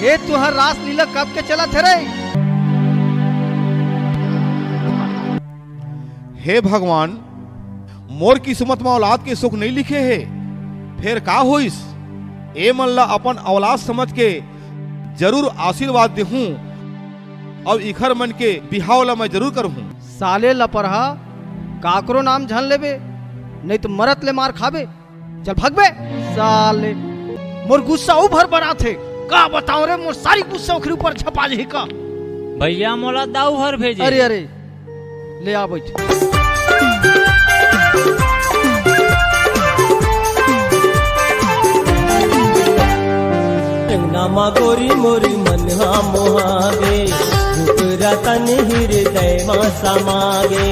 हे तुहर रास लीला कब के चला थे रे? हे भगवान, मोर किस्मत में औलाद के सुख नहीं लिखे है, फिर का होइस? ए मन ला अपन औलाद समझ के जरूर आशीर्वाद देहूं, और इखर मन के बिहाव ला मैं जरूर करहूं। साले लपरहा काकरो नाम झन लेबे, नहीं तो मरत ले मार खाबे। चल भगबे साले, मोर गुस्सा उभर बना थे। का बताऊं रे, मोर सारी गुस्सा ओखरी ऊपर छपा जही का। भैया मोला दाऊ भर भेजे। अरे अरे ले आ बैठ। मा गोरी मोरी मनहा मोहागे, भूख रतन हृदय मा समागे।